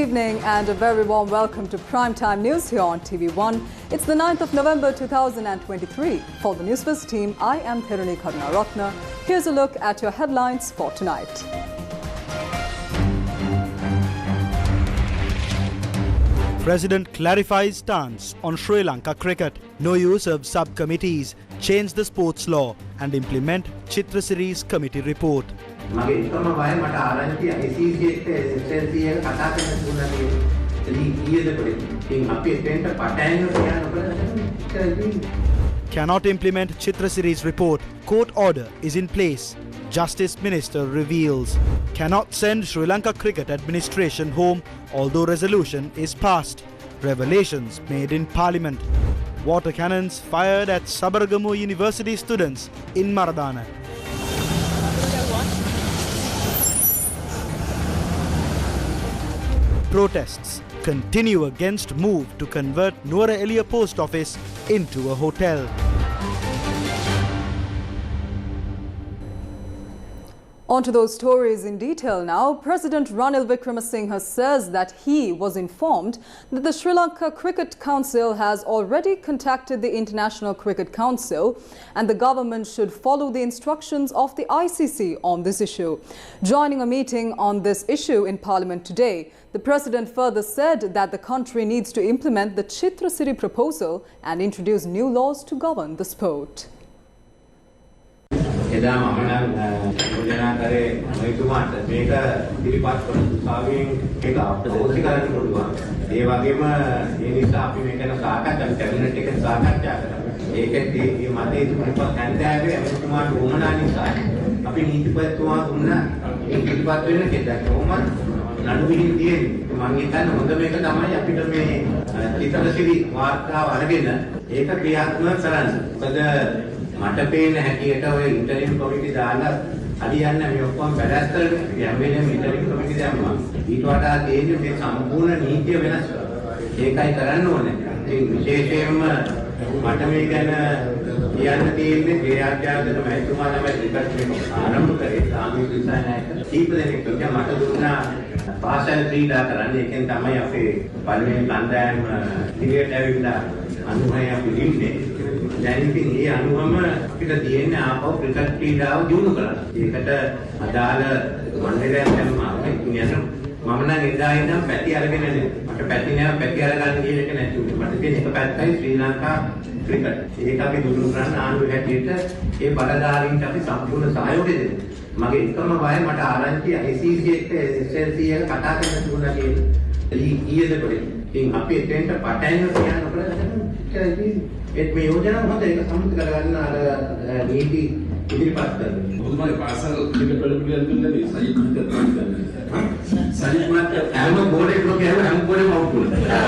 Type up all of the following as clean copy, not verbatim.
evening and a very warm welcome to Primetime News here on TV1. It's the 9th of November 2023. For the Newsfirst team, I am Thiruni Karunaratna. Here's a look at your headlines for tonight. President clarifies stance on Sri Lanka cricket. No use of subcommittees. Change the sports law and implement Chitra Series committee report. මගේ එකම බය මට ආරංචි ICC එක්ක SLC එක කතා කරන්න දුන්නා කියලා. ඊයේද පොඩි. ඉතින් අපි එතෙන්ට පටහැන්න තියනකොට Cannot implement Chitra Series report. Court order is in place. Justice Minister reveals. Cannot send Sri Lanka Cricket Administration home although resolution is passed. Revelations made in Parliament. Water cannons fired at Sabaragamu University students in Maradana. Protests continue against move to convert Nuwara Eliya post office into a hotel. On to those stories in detail now. President Ranil Wickremesinghe says that he was informed that the Sri Lanka Cricket Council has already contacted the International Cricket Council and the government should follow the instructions of the ICC on this issue. Joining a meeting on this issue in Parliament today, the President further said that the country needs to implement the Chitra City proposal and introduce new laws to govern the sport. එදා මම නම් යෝජනා කරේ මොයිතුමාට මේක ඉදිරිපත් කරන උසාවියෙන් ඒක අවශ්‍ය කරන්න පුළුවන්. ඒ වගේම ඒ නිසා අපි මේක ගැන සාකච්ඡා කැබිනට් එකේ සාකච්ඡා කරා. ඒකෙත් මේ මතය ඉදිරිපත් හන්දෑවේ එතුමාට උමනා නිසා අපි නීතිපතිතුමා දුන්නා ඒ ඉදිරිපත් වෙන කෙනෙක් කොහොමද නඩු විහිං තියෙන්නේ. මම හිතන්නේ හොඳ මේක තමයි අපිට මේ චිත්‍රසිරි වාර්තාව අරගෙන ඒක ක්‍රියාත්මක කරන්න. මොකද මට පේන හැටියට ඔය ඉන්ටරිම් කමිටි දාලා හරියන්නේ මේ ඔක්කොම බැලන්ස් කරගෙන යම් වෙලෙම ඉන්ටරිම් කමිටි දැම්මා. ඊට වඩා තියෙන්නේ මේ සම්පූර්ණ නීතිය වෙනස් කරනවා. ඒකයි කරන්න ඕනේ. ඉතින් විශේෂයෙන්ම මට මේ ගැන කියන්න තියෙන්නේ ක්‍රියාත්මක මහතුමා තමයි ක්‍රිකට් ආරම්භ කරේ සාමූහික දිසානායක. කීප දෙනෙක් කිව්වා මට දුන්නා පාසල් ක්‍රීඩා කරන්න. ඒකෙන් තමයි අපේ පළවෙනි කණ්ඩායම ඉදිරියට ඇවිල්ලා අනුහය අපි දින්නේ. දැන් ඉතින් ඒ අනුවම අපිට තියෙන්නේ ආපහු ක්‍රිකට් ක්‍රීඩාව දියුණු කරන්න. ඒකට අදාළ මණ්ඩලයක් දැම්මා. මම නම් එදා ඉඳන් පැති අරගෙන ඉන්නේ. මට පැති නෑ පැති අරගන්න කියන එක නැති උනේ. මට තියෙන එක පැත්තයි ශ්‍රී ලංකා ක්‍රිකට්. ඒක අපි දියුණු කරන්න ආණ්ඩුවේ හැටියට ඒ බලධාරීන්ට අපි සම්පූර්ණ සහයෝගය දෙන්න. මගේ එකම බය මට ආරංචි ICC එක්ක SLC එක කතා කරන්න දුන්නා කියලා. ඊයේද පොඩි. ඉතින් අපි එතෙන්ට පටහැන්න තියනකොට ඒත් මේ යෝජනාව හොඳ ඒක සම්මුත කරගන්න අර නීති ඉදිරිපත් කරනවා. ඔබතුමාගේ පාසල් ක්‍රිකට් වල පිළිගන්න දුන්නේ සජිත් මහත්තයා තමයි. සජිත් මහත්තයා හැම බෝලේ ලෝකේ හැම බෝලේම අවුට් වුණා.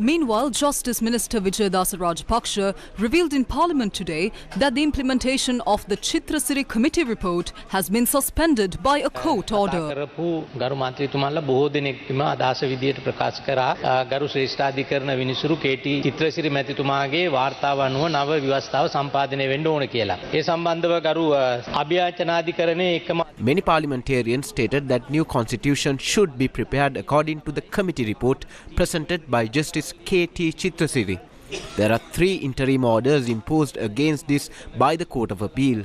Meanwhile, Justice Minister Vijayadasa Rajapaksa revealed in Parliament today that the implementation of the Chitra City Committee report has been suspended by a court order. ගරු මන්ත්‍රීතුමාලා බොහෝ දෙනෙක්ම අදහස විදියට ප්‍රකාශ කරා ගරු ශ්‍රේෂ්ඨාධිකරණ විනිසුරු කේටි චිත්‍රසිරි මැතිතුමාගේ වාර්තාව අනුව නව ව්‍යවස්ථාව සම්පාදනය වෙන්න ඕන කියලා. ඒ සම්බන්ධව ගරු අභියාචනාධිකරණයේ එකම Many parliamentarians stated that new constitution should be prepared according to the committee report presented by Justice K.T. Chitrasiri. There are 3 interim orders imposed against this by the Court of Appeal.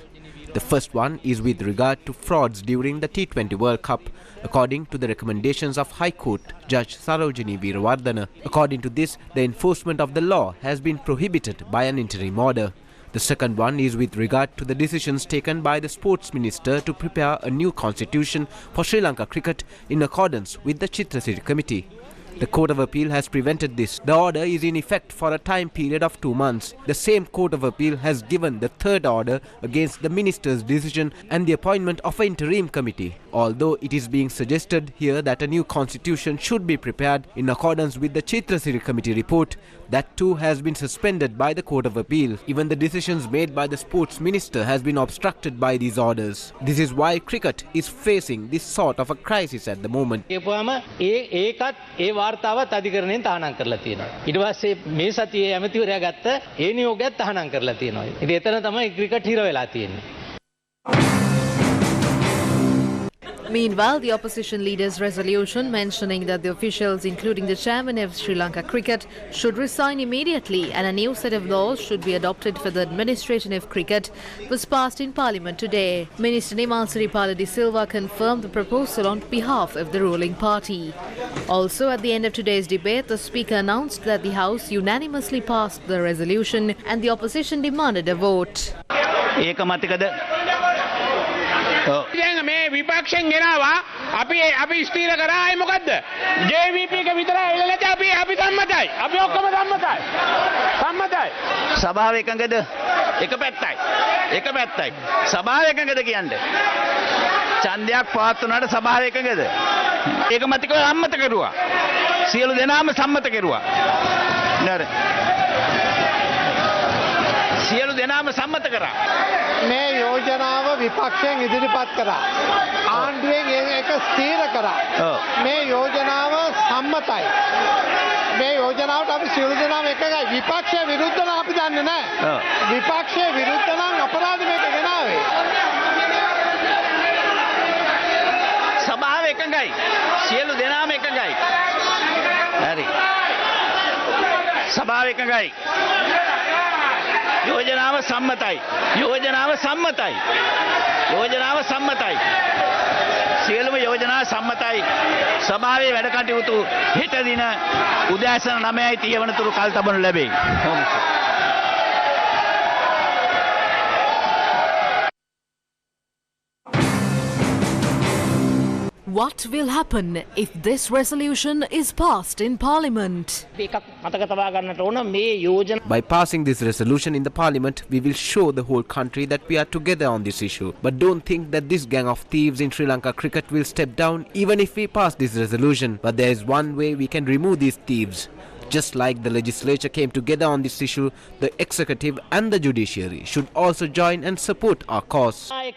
The first one is with regard to frauds during the T20 World Cup, according to the recommendations of High Court Judge Sarojini Veerawardena. According to this, the enforcement of the law has been prohibited by an interim order. The second one is with regard to the decisions taken by the Sports Minister to prepare a new constitution for Sri Lanka cricket in accordance with the Chitra City Committee. The Court of Appeal has prevented this. The order is in effect for a time period of 2 months. The same Court of Appeal has given the third order against the Minister's decision and the appointment of an interim committee. Although it is being suggested here that a new constitution should be prepared in accordance with the Chitra City Committee report, that too has been suspended by the Court of Appeal. Even the decisions made by the Sports Minister has been obstructed by these orders. This is why cricket is facing this sort of a crisis at the moment. වාර්තාවත් අධිකරණයෙන් තහනම් කරලා තියෙනවා. ඊට පස්සේ මේ සතියේ ඇමතිවරයා ගත්ත ඒ නියෝගයත් තහනම් කරලා තියෙනවා. ඉතින් එතන තමයි ක්‍රිකට් හිර වෙලා තියෙන්නේ. Meanwhile, the opposition leader's resolution mentioning that the officials, including the chairman of Sri Lanka Cricket, should resign immediately and a new set of laws should be adopted for the administration of cricket was passed in Parliament today. Minister Nimal Siripala de Silva confirmed the proposal on behalf of the ruling party. Also, at the end of today's debate, the Speaker announced that the House unanimously passed the resolution and the opposition demanded a vote. දැන් මේ විපක්ෂයෙන් ගෙනාවා අපි ස්ථීර කරා ඒ මොකද්ද JVP එක විතරයි එළ නැති අපි සම්මතයි අපි ඔක්කොම සම්මතයි සභාව එකඟද එක පැත්තයි සභාව එකඟද කියන්නේ ඡන්දයක් පවත්වනාට සභාව එකඟද ඒකමතිකව සම්මත කරුවා සියලු දෙනාම සම්මත කරුවා නේද සියලු දෙනාම සම්මත කරා මේ යෝජනාව විපක්ෂයෙන් ඉදිරිපත් කරා ආණ්ඩුවෙන් ඒක ස්ථීර කරා මේ යෝජනාව සම්මතයි මේ යෝජනාවට අපි සියලු දෙනාම එකගයි විපක්ෂය විරුද්ධ නම් අපි දන්නේ නැහැ විපක්ෂය විරුද්ධ නම් අපරාධ මේක ගෙනාවේ සභාව එකගයි සියලු දෙනාම එකගයි හරි සභාව එකගයි योजनाव सम्मतයි සියලුම යෝජනා සම්මතයි සභාවේ වැඩ කටයුතු හෙට දින උදෑසන 9:30 වනතුරු කල් තබනු ලැබේ. What will happen if this resolution is passed in Parliament? By passing this resolution in the Parliament, we will show the whole country that we are together on this issue. But don't think that this gang of thieves in Sri Lanka cricket will step down even if we pass this resolution. But there is one way we can remove these thieves. Just like the legislature came together on this issue, the executive and the judiciary should also join and support our cause. I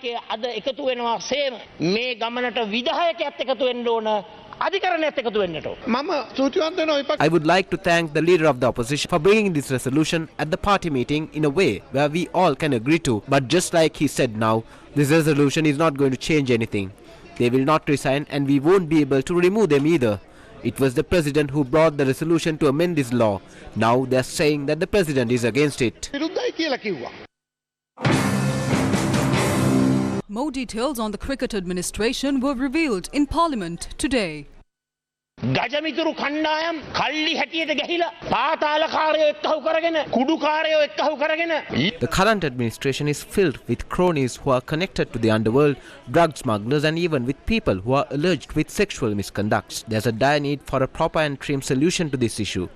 would like to thank the leader of the opposition for bringing this resolution at the party meeting in a way where we all can agree to. But just like he said now, this resolution is not going to change anything. They will not resign and we won't be able to remove them either. It was the president who brought the resolution to amend this law. Now they are saying that the president is against it. More details on the cricket administration were revealed in Parliament today. ගජමිතුරු කණ්ඩායම් කල්ලි හැටියට ගැහිලා පාතාලකාරයෝ එක්කහුව කරගෙන කුඩුකාරයෝ එක්කහුව කරගෙන The current administration is filled with cronies who are connected to the underworld, drug smugglers and even with people who are alleged with sexual misconducts. There's a dire need for a proper and trim solution to this issue.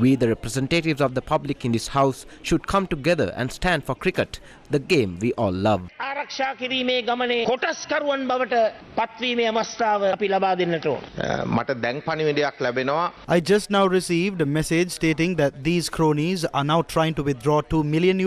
We, the representatives of the public in this house, should come together and stand for cricket, the game we all love. ආරක්ෂා කිරීමේ ගමනේ කොටස්කරුවන් බවට පත්වීමේ අවස්ථාව අපි ලබා දෙන්නට ඕන. මට දැන් පණිවිඩයක් ලැබෙනවා. I just now received a message stating that these cronies are now trying to withdraw $2 million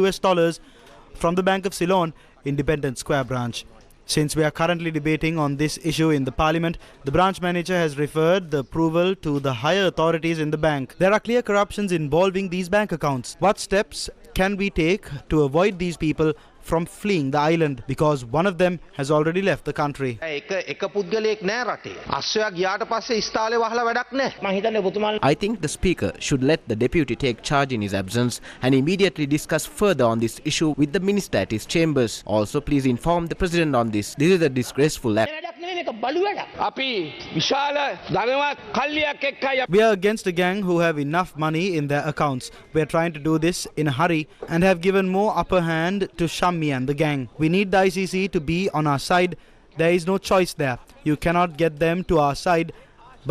from the Bank of Ceylon Independence Square branch. Since we are currently debating on this issue in the Parliament, the branch manager has referred the approval to the higher authorities in the bank. There are clear corruptions involving these bank accounts. What steps can we take to avoid these people from fleeing the island, because one of them has already left the country? එක පුද්ගලයෙක් නෑ රටේ. අස්සයා ගියාට පස්සේ ඉස්තාලේ වහලා වැඩක් නෑ. මම හිතන්නේ ඔබතුමාලා I think the speaker should let the deputy take charge in his absence and immediately discuss further on this issue with the minister at his chambers. Also, please inform the president on this. This is a disgraceful act. වැඩක් නෙමෙයි මේක බලු වැඩක්. අපි විශාල ධනවත් කල්ලියක් එක්කයි We are against a gang who have enough money in their accounts. We are trying to do this in a hurry and have given more upper hand to Shammi and the gang. We need the ICC to be on our side. There is no choice there. You cannot get them to our side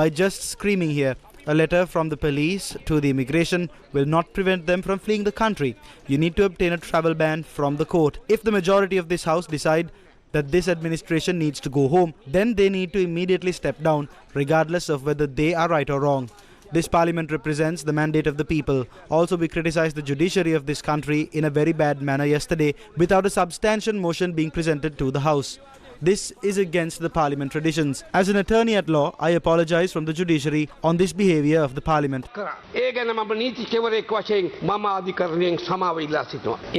by just screaming here. A letter from the police to the immigration will not prevent them from fleeing the country. You need to obtain a travel ban from the court. If the majority of this house decide that this administration needs to go home, then they need to immediately step down, regardless of whether they are right or wrong. This parliament represents the mandate of the people. Also, we criticized the judiciary of this country in a very bad manner yesterday without a substantial motion being presented to the house. This is against the parliament traditions. As an attorney at law, I apologize from the judiciary on this behaviour of the parliament.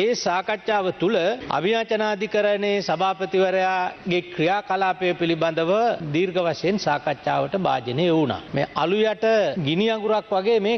ඒ සාකච්ඡාව තුළ අභියාචනාධිකරණයේ සභාපතිවරයාගේ ක්‍රියාකලාපය පිළිබඳව දීර්ඝ වශයෙන් සාකච්ඡාවට භාජනය වුණා. මේ අලුයට ගිනි අඟුරක් වගේ මේ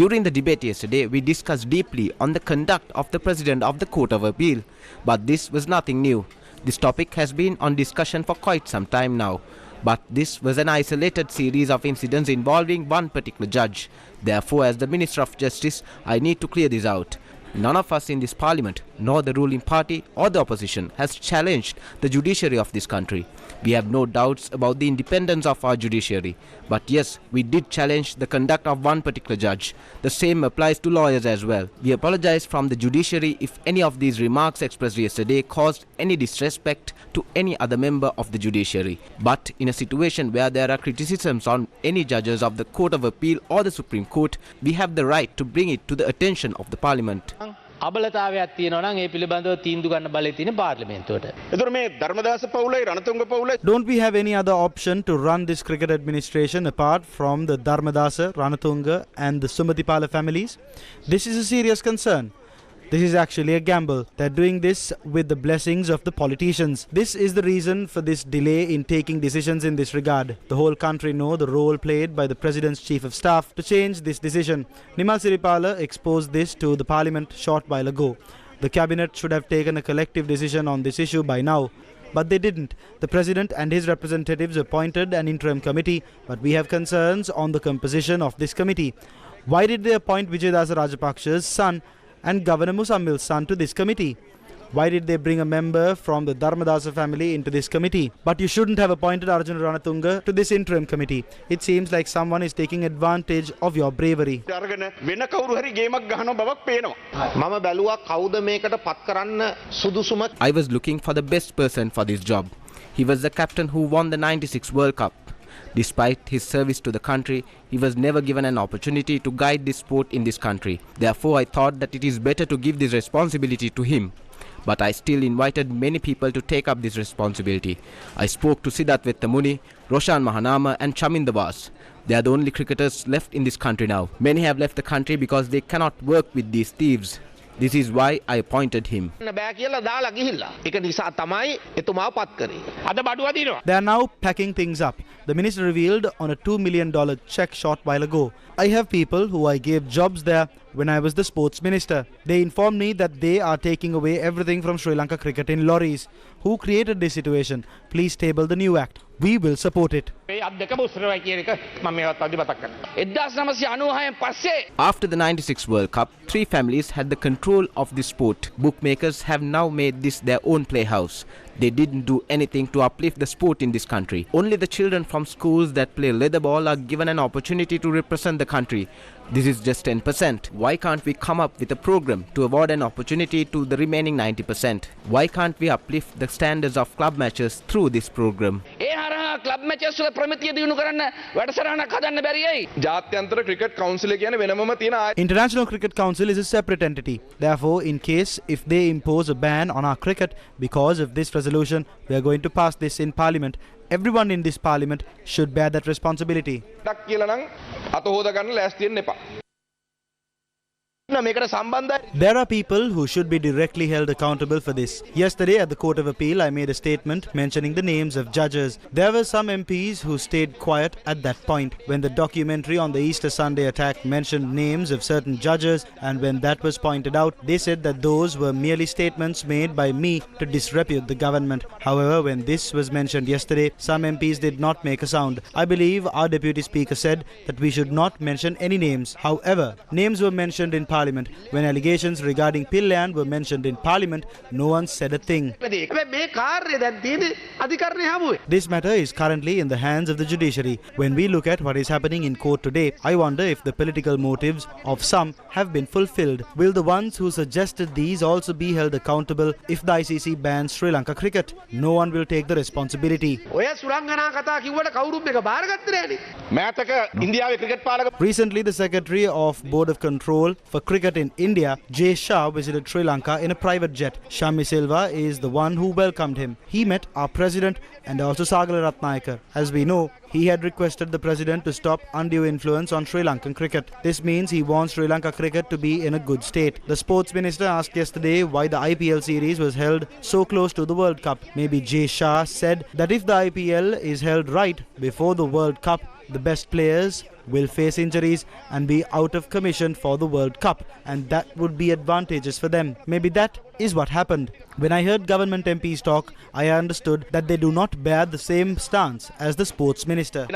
During the debate yesterday, we discussed deeply on the conduct of the President of the Court of Appeal. But this was nothing new. This topic has been on discussion for quite some time now. But this was an isolated series of incidents involving one particular judge. Therefore, as the Minister of Justice, I need to clear this out. None of us in this parliament, nor the ruling party or the opposition, has challenged the judiciary of this country. We have no doubts about the independence of our judiciary. But yes, we did challenge the conduct of one particular judge. The same applies to lawyers as well. We apologize from the judiciary if any of these remarks expressed yesterday caused any disrespect to any other member of the judiciary. But in a situation where there are criticisms on any judges of the Court of Appeal or the Supreme Court, we have the right to bring it to the attention of the parliament. අබලතාවයක් තියෙනවා නම් ඒ පිළිබඳව තීන්දුව ගන්න බලය තියෙන පාර්ලිමේන්තුවට. එතකොට මේ Dharmadasa පවුලයි Ranatunga පවුලයි Don't we have any other option to run this cricket administration apart from the Dharmadasa, Ranatunga and the Sumatipala families? This is a serious concern. This is actually a gamble. They're doing this with the blessings of the politicians. This is the reason for this delay in taking decisions in this regard. The whole country know the role played by the President's Chief of Staff to change this decision. Nimal Siripala exposed this to the Parliament short while ago. The Cabinet should have taken a collective decision on this issue by now. But they didn't. The President and his representatives appointed an interim committee, but we have concerns on the composition of this committee. Why did they appoint Vijayadasa Rajapaksa's son and Governor Musammil's son to this committee? Why did they bring a member from the Dharmadasa family into this committee? But you shouldn't have appointed Arjuna Ranatunga to this interim committee. It seems like someone is taking advantage of your bravery. අරගෙන වෙන කවුරු හරි ගේමක් ගහනවා බවක් පේනවා. මම බැලුවා කවුද මේකට පත් කරන්න සුදුසුම. I was looking for the best person for this job. He was the captain who won the 96 World Cup. Despite his service to the country, he was never given an opportunity to guide this sport in this country. Therefore, I thought that it is better to give this responsibility to him. But I still invited many people to take up this responsibility. I spoke to Siddharth Vettamuni, Roshan Mahanama and Chaminda Bas. They are the only cricketers left in this country now. Many have left the country because they cannot work with these thieves. This is why I appointed him. බෑ කියලා දාලා ගිහිල්ලා. ඒක නිසා තමයි එතුමාව පත් කරේ. අද බඩුව දිනවා. They are now packing things up. The minister revealed on a $2 million check short while ago. I have people who I gave jobs there when I was the sports minister. They informed me that they are taking away everything from Sri Lanka cricket in lorries. Who created this situation? Please table the new act. We will support it. මේ අත් දෙක බුස්රවයි කියන එක මම මේවත් අදිමතක් කරනවා. 1996න් පස්සේ After the 96 World Cup, 3 families had the control of this sport. Bookmakers have now made this their own playhouse. They didn't do anything to uplift the sport in this country. Only the children from schools that play leather ball are given an opportunity to represent the country. This is just 10%. Why can't we come up with a program to award an opportunity to the remaining 90%? Why can't we uplift the standards of club matches through this program? ඒ හරහා club matches වල ප්‍රමිතිය දිනු කරන්න වැඩසටහනක් හදන්න බැරියයි. ජාත්‍යන්තර cricket council කියන වෙනමම තියෙන International Cricket Council is a separate entity. Therefore, in case if they impose a ban on our cricket because of this resolution, we are going to pass this in Parliament. Everyone in this Parliament should bear that responsibility. ඩක් කියලා නම් අත හොද ගන්න ලෑස්ති වෙන්න එපා. මේකට සම්බන්ධයි. There are people who should be directly held accountable for this. Yesterday at the Court of Appeal, I made a statement mentioning the names of judges. There were some MPs who stayed quiet at that point. When the documentary on the Easter Sunday attack mentioned names of certain judges, and when that was pointed out, they said that those were merely statements made by me to disrepute the government. However, when this was mentioned yesterday, some MPs did not make a sound. I believe our Deputy Speaker said that we should not mention any names. However, names were mentioned in Parliament. When allegations regarding Pillan were mentioned in Parliament, no one said a thing. මේ කාර්යය දැන් තියෙන්නේ අධිකරණය හමුවේ. This matter is currently in the hands of the judiciary. When we look at what is happening in court today, I wonder if the political motives of some have been fulfilled. Will the ones who suggested these also be held accountable if the ICC bans Sri Lanka cricket? No one will take the responsibility. ඔය සුරංගනා කතා කිව්වට කවුරුත් මේක බාරගත්තේ නෑනේ. මෑතක ඉන්දියාවේ cricket පාලක Recently, the Secretary of Board of Control for cricket in India, Jay Shah visited Sri Lanka in a private jet. Shammi Silva is the one who welcomed him. He met our president and also Sagala Ratnayaka. As we know, he had requested the president to stop undue influence on Sri Lankan cricket. This means he wants Sri Lanka cricket to be in a good state. The sports minister asked yesterday why the IPL series was held so close to the World Cup. Maybe Jay Shah said that if the IPL is held right before the World Cup, the best players will face injuries and be out of commission for the World Cup, and that would be advantageous for them. Maybe that is what happened. When I heard government MPs talk, I understood that they do not bear the same stance as the sports minister.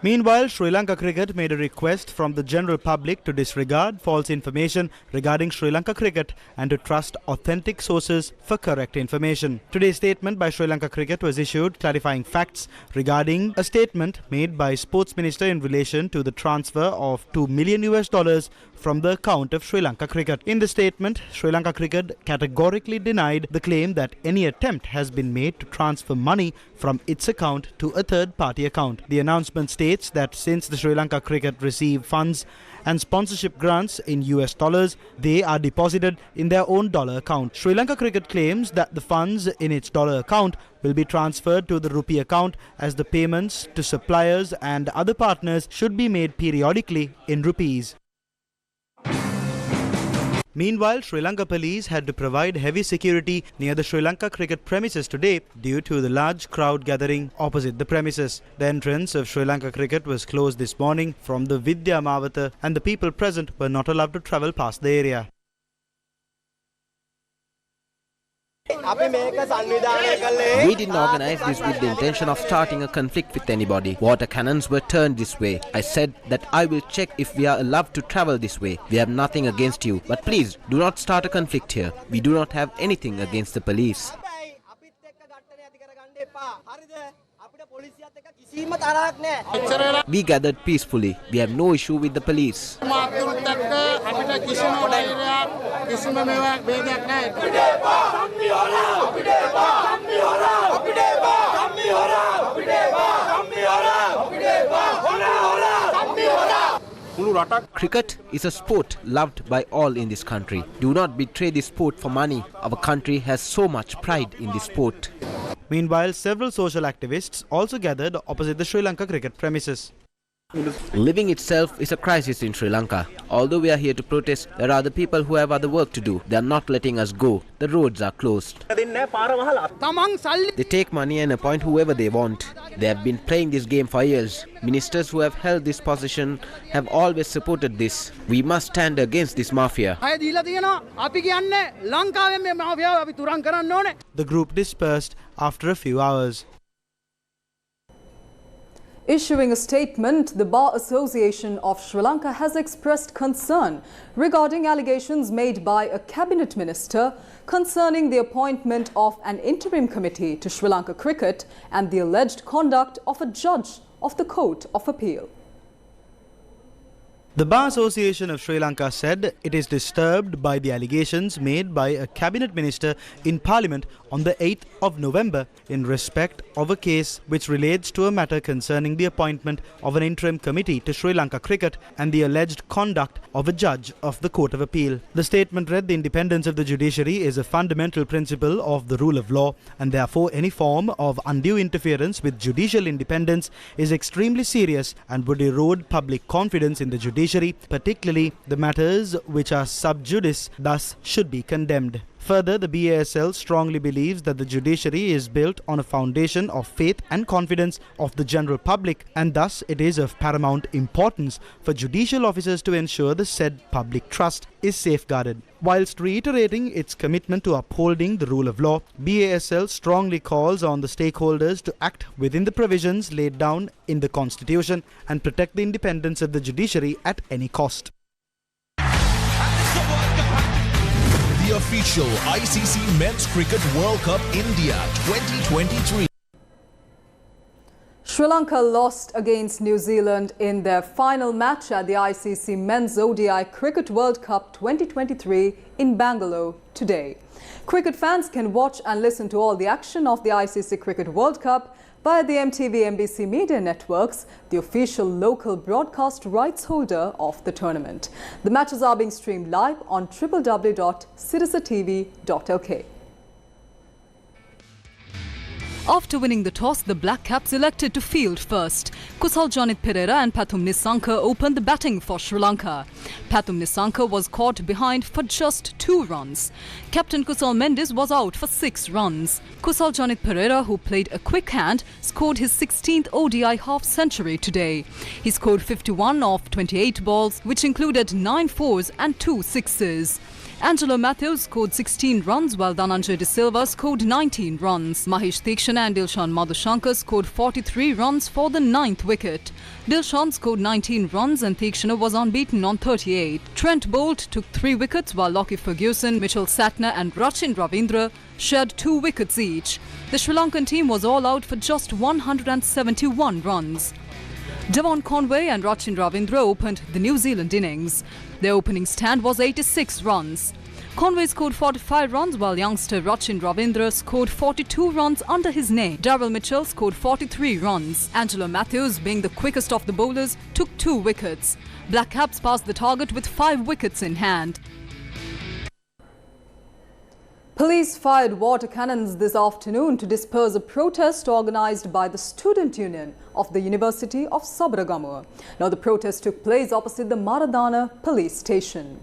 Meanwhile, Sri Lanka cricket made a request from the general public to disregard false information regarding Sri Lanka cricket and to trust authentic sources for correct information. Today's statement by Sri Lanka cricket was issued clarifying facts regarding a statement made by Sports Minister in relation to the transfer of $2 million from the account of Sri Lanka cricket. In the statement, Sri Lanka cricket categorically denied the claim that any attempt has been made to transfer money from its account to a third-party account. The announcement states that since the Sri Lanka cricket receive funds and sponsorship grants in US dollars, they are deposited in their own dollar account. Sri Lanka cricket claims that the funds in its dollar account will be transferred to the rupee account, as the payments to suppliers and other partners should be made periodically in rupees. Meanwhile, Sri Lanka police had to provide heavy security near the Sri Lanka cricket premises today due to the large crowd gathering opposite the premises. The entrance of Sri Lanka cricket was closed this morning from the Vidya Mawata, and the people present were not allowed to travel past the area. We didn't organize this with the intention of starting a conflict with anybody. Water cannons were turned this way. I said that I will check if we are allowed to travel this way. We have nothing against you, but please do not start a conflict here. We do not have anything against the police. We gathered peacefully. We have no issue with the police. Cricket is a sport loved by all in this country. Do not betray this sport for money. Our country has so much pride in this sport. Meanwhile, several social activists also gathered opposite the Sri Lanka cricket premises. Living itself is a crisis in Sri Lanka. Although we are here to protest, there are other people who have other work to do. They are not letting us go. The roads are closed. They take money and appoint whoever they want. They have been playing this game for years. Ministers who have held this position have always supported this. We must stand against this mafia. The group dispersed after a few hours. Issuing a statement, the Bar Association of Sri Lanka has expressed concern regarding allegations made by a cabinet minister concerning the appointment of an interim committee to Sri Lanka cricket and the alleged conduct of a judge of the Court of Appeal. The Bar Association of Sri Lanka said it is disturbed by the allegations made by a cabinet minister in Parliament on the 8th of November in respect of a case which relates to a matter concerning the appointment of an interim committee to Sri Lanka cricket and the alleged conduct of a judge of the Court of Appeal. The statement read, "The independence of the judiciary is a fundamental principle of the rule of law, and therefore any form of undue interference with judicial independence is extremely serious and would erode public confidence in the judiciary, particularly the matters which are sub judice, thus should be condemned." Further, the BASL strongly believes that the judiciary is built on a foundation of faith and confidence of the general public, and thus it is of paramount importance for judicial officers to ensure the said public trust is safeguarded. Whilst reiterating its commitment to upholding the rule of law, BASL strongly calls on the stakeholders to act within the provisions laid down in the Constitution and protect the independence of the judiciary at any cost. The official ICC Men's Cricket World Cup India 2023. Sri Lanka lost against New Zealand in their final match at the ICC Men's ODI Cricket World Cup 2023 in Bangalore today. Cricket fans can watch and listen to all the action of the ICC Cricket World Cup via the MTV MBC Media Networks, the official local broadcast rights holder of the tournament. The matches are being streamed live on www.sirisatv.lk. After winning the toss, the Black Caps elected to field first. Kusal Janit Pereira and Pathum Nissanka opened the batting for Sri Lanka. Pathum Nissanka was caught behind for just 2 runs. Captain Kusal Mendis was out for 6 runs. Kusal Janit Pereira, who played a quick hand, scored his 16th ODI half-century today. He scored 51 off 28 balls, which included 9 fours and 2 sixes. Angelo Matthews scored 16 runs while Dhananjay De Silva scored 19 runs. Mahesh Theekshana and Dilshan Madhushankar scored 43 runs for the 9th wicket. Dilshan scored 19 runs and Theekshana was unbeaten on 38. Trent Boult took 3 wickets while Lockie Ferguson, Mitchell Satner and Rachin Ravindra shared 2 wickets each. The Sri Lankan team was all out for just 171 runs. Devon Conway and Rachin Ravindra opened the New Zealand innings. Their opening stand was 86 runs. Conway scored 45 runs while youngster Rachin Ravindra scored 42 runs under his name. Darryl Mitchell scored 43 runs. Angelo Matthews, being the quickest of the bowlers, took 2 wickets. Black Caps passed the target with 5 wickets in hand. Police fired water cannons this afternoon to disperse a protest organised by the Student Union of the University of Sabaragamuwa. Now, the protest took place opposite the Maradana police station.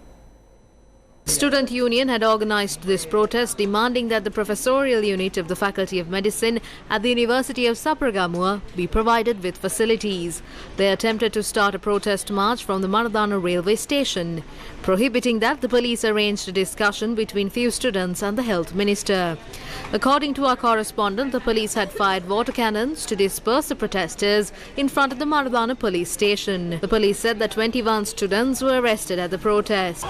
Student Union had organised this protest demanding that the professorial unit of the Faculty of Medicine at the University of Sabaragamuwa be provided with facilities. They attempted to start a protest march from the Maradana railway station. Prohibiting that, the police arranged a discussion between few students and the health minister. According to our correspondent, the police had fired water cannons to disperse the protesters in front of the Maradana police station. The police said that 21 students were arrested at the protest.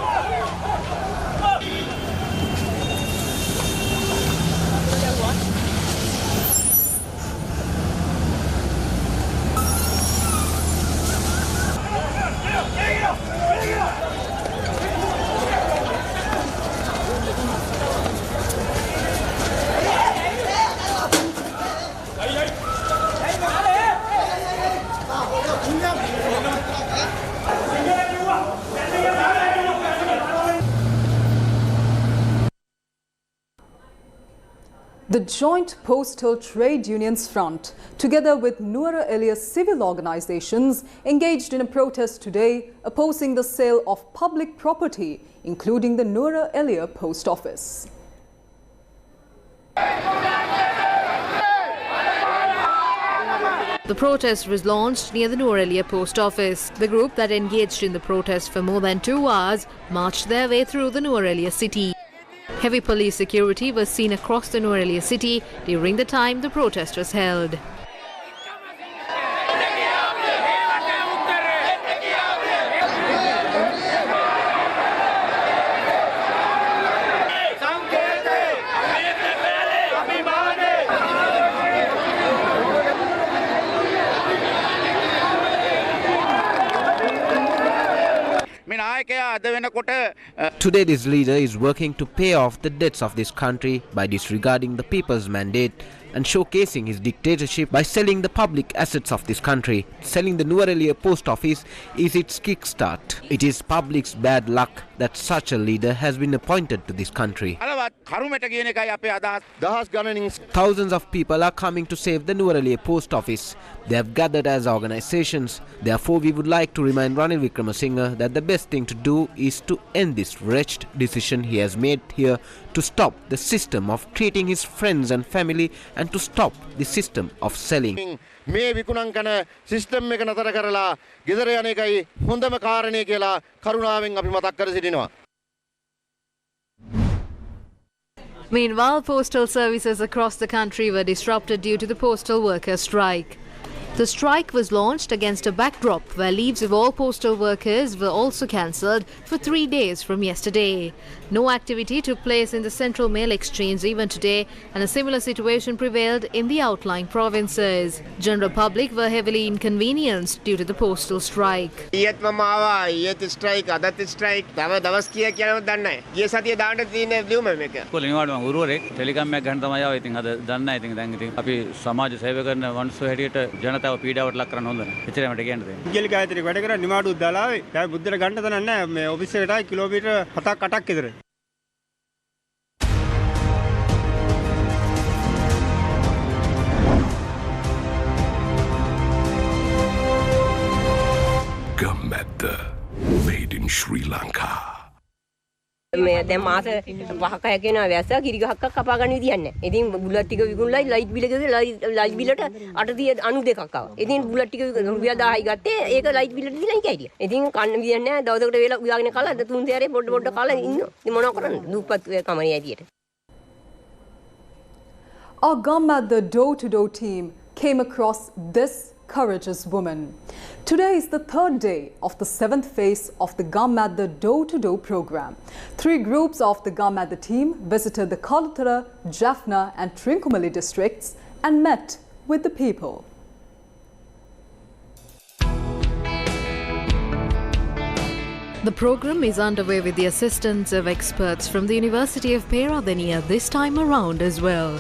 The Joint Postal Trade Unions Front, together with Nuara Eliya civil organizations, engaged in a protest today opposing the sale of public property, including the Nuara Eliya post office. The protest was launched near the Nuara Eliya post office. The group that engaged in the protest for more than 2 hours marched their way through the Nuara Eliya city. Heavy police security was seen across the Nuara Eliya city during the time the protest was held. Today, this leader is working to pay off the debts of this country by disregarding the people's mandate and showcasing his dictatorship by selling the public assets of this country. Selling the Nuara Eliya post office is its kickstart. It is public's bad luck that such a leader has been appointed to this country. Thousands of people are coming to save the Nuara Eliya post office. They have gathered as organizations. Therefore, we would like to remind Ranil Wickremesinghe that the best thing to do is to end this wretched decision he has made here to stop the system of treating his friends and family and to stop the system of selling. Meanwhile, postal services across the country were disrupted due to the postal workers' strike. The strike was launched against a backdrop where leaves of all postal workers were also cancelled for 3 days from yesterday. No activity took place in the central mail exchange even today, and a similar situation prevailed in the outlying provinces. General public were heavily inconvenienced due to the postal strike. Gammadda, made in Sri Lanka. දැන් මාස 5ක් යනවා වැස්ස කිරි ගහක් කපා ගන්න විදියක් නැහැ. ඉතින් බුලට් ටික විකුණලා ලයිට් බිල ගෙවි ලයිට් බිලට 892ක් ආවා. ඉතින් බුලට් ටික රුපියල් 1000යි ගත්තේ ඒක ලයිට් බිලට දීලා හිටියා. ඉතින් කන්න විදියක් නැහැ. දවසකට වේලා උයාගෙන කාලා තුන් සැරේ පොඩ කාලා ඉන්නවා. ඉතින් මොනව කරන්නේ? දුප්පත් කමනේ ඇදියට. Our Gammadda door-to-door team came across this courageous woman. Today is the third day of the 7th phase of the Gammadda door-to-door program. 3 groups of the Gammadda team visited the Kalathara, Jaffna and Trincomalee districts and met with the people. The program is underway with the assistance of experts from the University of Peradeniya this time around as well.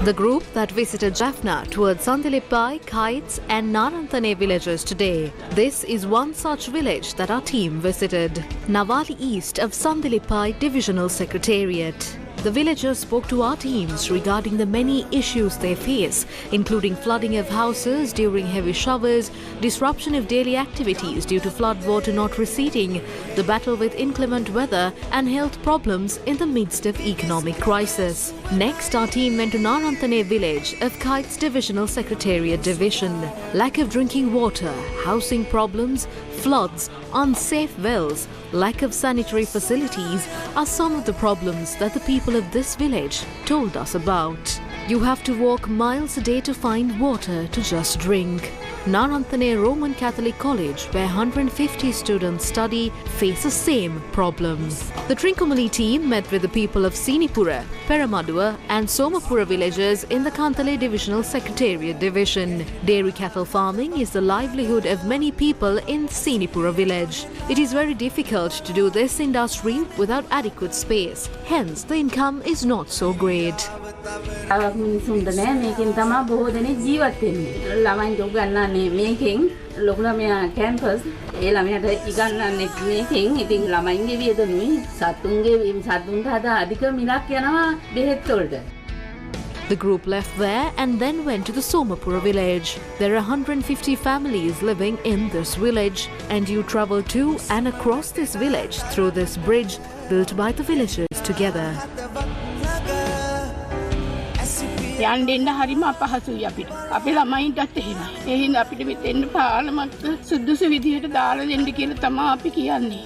The group that visited Jaffna towards Sandilippai, Kites and Naranthane villages today. This is one such village that our team visited. Nawali east of Sandilippai Divisional Secretariat. The villagers spoke to our teams regarding the many issues they face, including flooding of houses during heavy showers, disruption of daily activities due to flood water not receding, the battle with inclement weather and health problems in the midst of economic crisis. Next, our team went to Naranthane village of Kites Divisional Secretariat Division. Lack of drinking water, housing problems, floods, unsafe wells, lack of sanitary facilities are some of the problems that the people of this village told us about. You have to walk miles a day to find water to just drink. Naranthane Roman Catholic College, where 150 students study, face the same problems. The Trincomalee team met with the people of Sinipura, Peramadua and Somapura villages in the Kantale Divisional Secretariat Division. Dairy cattle farming is the livelihood of many people in Sinipura village. It is very difficult to do this industry without adequate space. Hence, the income is not so great. මේකෙන් ලොකු ළමයා campus ඒ ළමයාට ඉගන්නන්නේ මේකෙන් ඉතින් ළමයින්ගේ වියදමුයි සතුන්ට අද අධික මිලක් යනවා බෙහෙත් වලට. The group left there and then went to the Somapura village. There are 150 families living in this village, and you travel to and across this village through this bridge built by the villagers together. යන්න හරිම අපහසුයි අපිට. අපේ ළමයින්ටත් එහෙමයි. ඒ හින්දා අපිට මෙතෙන් පාලමක් සුදුසු විදිහට දාලා දෙන්න කියලා තමයි අපි කියන්නේ.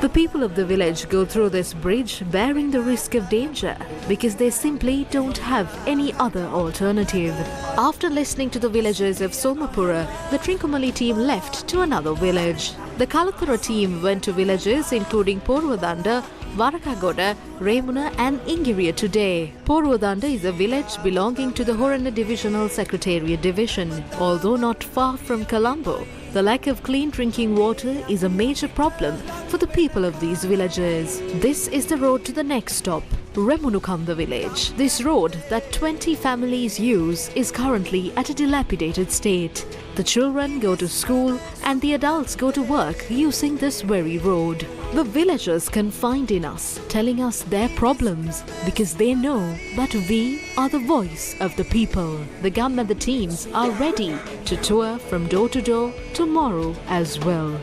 The people of the village go through this bridge bearing the risk of danger because they simply don't have any other alternative. After listening to the villagers of Somapura, the Trincomalee team left to another village. The Kalathara team went to villages including Porwadanda, Varakagoda, Remuna and Ingiriya today. Porwadanda is a village belonging to the Horana Divisional Secretariat Division. Although not far from Colombo, the lack of clean drinking water is a major problem for the people of these villages. This is the road to the next stop, Remunukanda village. This road that 20 families use is currently at a dilapidated state. The children go to school and the adults go to work using this very road. The villagers confide in us, telling us their problems because they know that we are the voice of the people. The Gammadda teams are ready to tour from door to door tomorrow as well.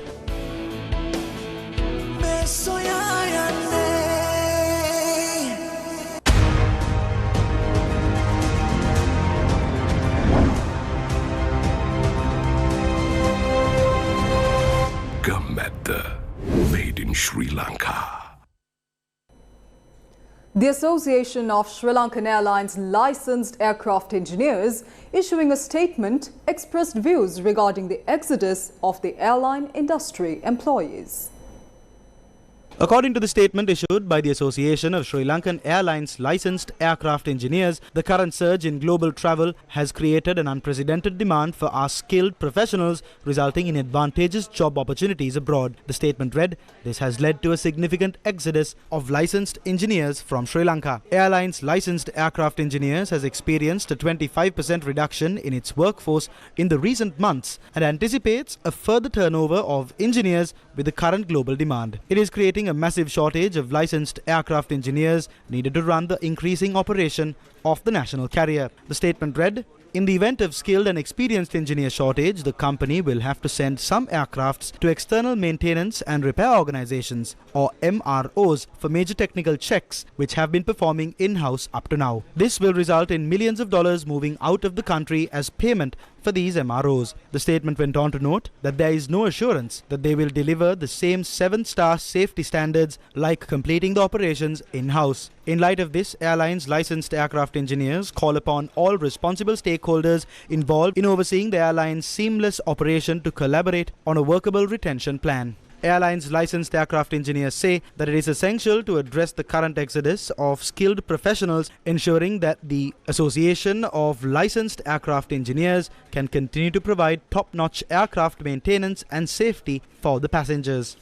Gammadda, made in Sri Lanka. The Association of Sri Lankan Airlines licensed aircraft engineers, issuing a statement, expressed views regarding the exodus of the airline industry employees. According to the statement issued by the Association of Sri Lankan Airlines licensed aircraft engineers, the current surge in global travel has created an unprecedented demand for our skilled professionals, resulting in advantageous job opportunities abroad. The statement read, "This has led to a significant exodus of licensed engineers from Sri Lanka. Airlines licensed aircraft engineers has experienced a 25% reduction in its workforce in the recent months and anticipates a further turnover of engineers with the current global demand. It is creating a massive shortage of licensed aircraft engineers needed to run the increasing operation of the national carrier." The statement read, "In the event of skilled and experienced engineer shortage, the company will have to send some aircrafts to external maintenance and repair organizations, or MROs, for major technical checks which have been performing in-house up to now. This will result in millions of dollars moving out of the country as payment for these MROs." The statement went on to note that there is no assurance that they will deliver the same 7-star safety standards like completing the operations in-house. In light of this, airlines licensed aircraft engineers call upon all responsible stakeholders involved in overseeing the airline's seamless operation to collaborate on a workable retention plan. Airlines licensed aircraft engineers say that it is essential to address the current exodus of skilled professionals, ensuring that the Association of Licensed Aircraft Engineers can continue to provide top-notch aircraft maintenance and safety for the passengers.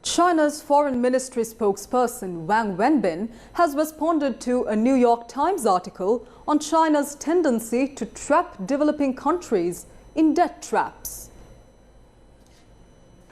China's Foreign Ministry spokesperson Wang Wenbin has responded to a New York Times article on China's tendency to trap developing countries in debt traps.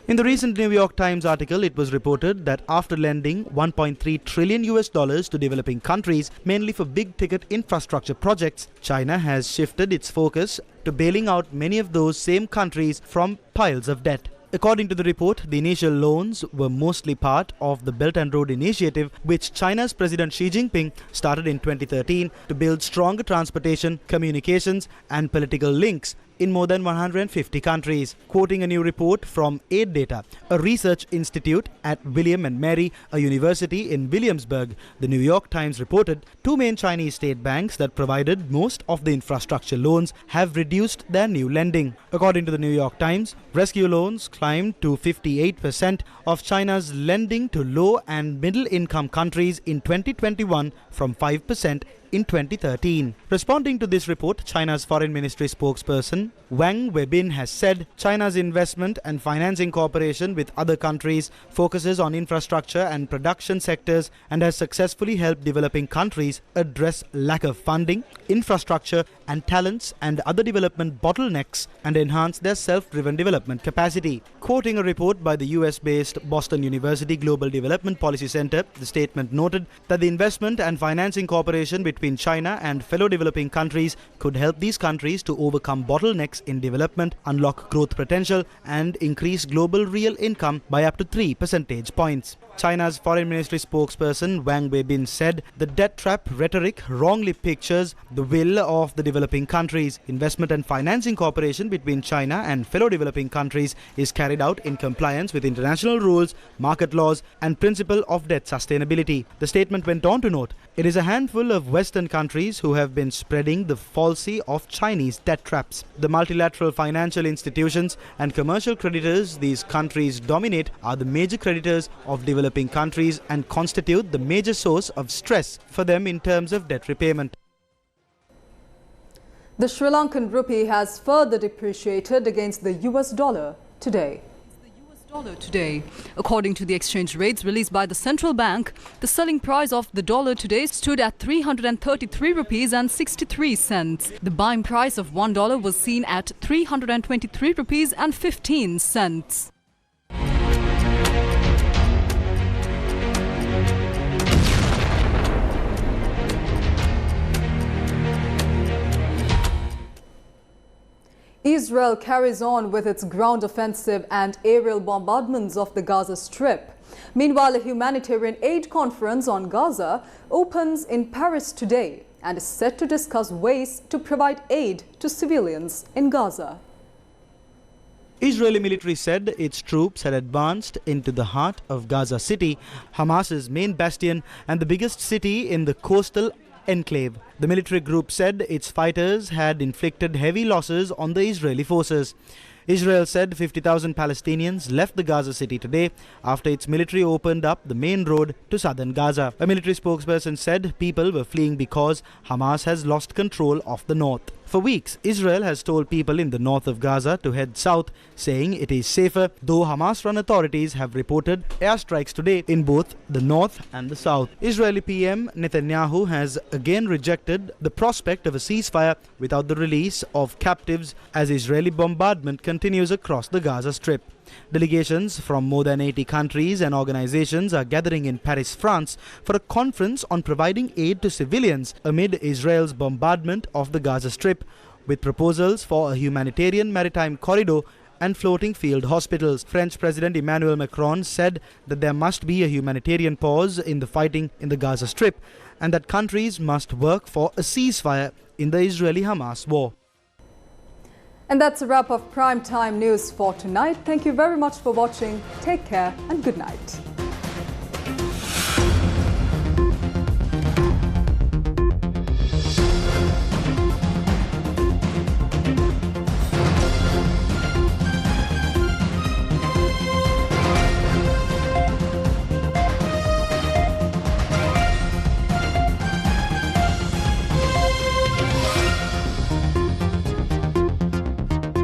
In the recent New York Times article, it was reported that after lending $1.3 trillion to developing countries, mainly for big-ticket infrastructure projects, China has shifted its focus to bailing out many of those same countries from piles of debt. According to the report, the initial loans were mostly part of the Belt and Road Initiative, which China's President Xi Jinping started in 2013 to build stronger transportation, communications and political links in more than 150 countries. Quoting a new report from Aid Data, a research institute at William and Mary, a university in Williamsburg, the New York Times reported 2 main Chinese state banks that provided most of the infrastructure loans have reduced their new lending. According to the New York Times, rescue loans climbed to 58% of China's lending to low and middle income countries in 2021 from 5% in 2013. Responding to this report, China's Foreign Ministry spokesperson Wang Wenbin has said China's investment and financing cooperation with other countries focuses on infrastructure and production sectors and has successfully helped developing countries address lack of funding, infrastructure and talents and other development bottlenecks and enhance their self-driven development capacity. Quoting a report by the US-based Boston University Global Development Policy Center, the statement noted that the investment and financing cooperation between China and fellow developing countries could help these countries to overcome bottlenecks in development, unlock growth potential and increase global real income by up to 3 percentage points. China's Foreign Ministry spokesperson Wang Wenbin said the debt trap rhetoric wrongly pictures the will of the developing countries. Investment and financing cooperation between China and fellow developing countries is carried out in compliance with international rules, market laws and principle of debt sustainability. The statement went on to note, it is a handful of Western countries who have been spreading the falsity of Chinese debt traps. The multilateral financial institutions and commercial creditors these countries dominate are the major creditors of developing countries and constitute the major source of stress for them in terms of debt repayment. The Sri Lankan rupee has further depreciated against the US dollar today. According to the exchange rates released by the central bank, the selling price of the dollar today stood at 333 rupees and 63 cents. The buying price of $1 was seen at 323 rupees and 15 cents. Israel carries on with its ground offensive and aerial bombardments of the Gaza Strip. Meanwhile, a humanitarian aid conference on Gaza opens in Paris today and is set to discuss ways to provide aid to civilians in Gaza. Israeli military said its troops had advanced into the heart of Gaza City, Hamas's main bastion and the biggest city in the coastal enclave. The military group said its fighters had inflicted heavy losses on the Israeli forces. Israel said 50,000 Palestinians left the Gaza city today after its military opened up the main road to southern Gaza. A military spokesperson said people were fleeing because Hamas has lost control of the north. For weeks, Israel has told people in the north of Gaza to head south, saying it is safer, though Hamas-run authorities have reported airstrikes today in both the north and the south. Israeli PM Netanyahu has again rejected the prospect of a ceasefire without the release of captives as Israeli bombardment continues across the Gaza Strip. Delegations from more than 80 countries and organizations are gathering in Paris, France for a conference on providing aid to civilians amid Israel's bombardment of the Gaza Strip, with proposals for a humanitarian maritime corridor and floating field hospitals. French President Emmanuel Macron said that there must be a humanitarian pause in the fighting in the Gaza Strip and that countries must work for a ceasefire in the Israeli-Hamas war. And that's a wrap of Primetime News for tonight. Thank you very much for watching. Take care and good night.